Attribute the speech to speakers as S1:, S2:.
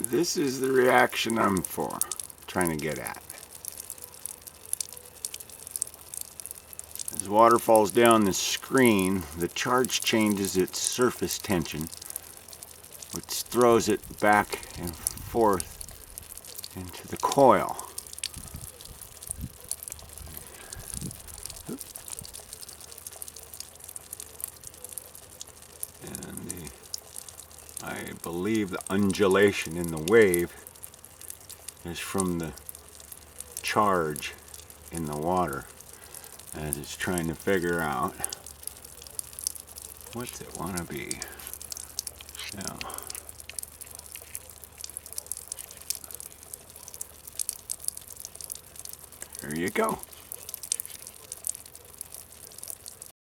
S1: This is the reaction I'm trying to get at. As water falls down the screen, the charge changes its surface tension, which throws it back and forth into the coil. And I believe the undulation in the wave is from the charge in the water as it's trying to figure out what's it want to be. Now, there you go.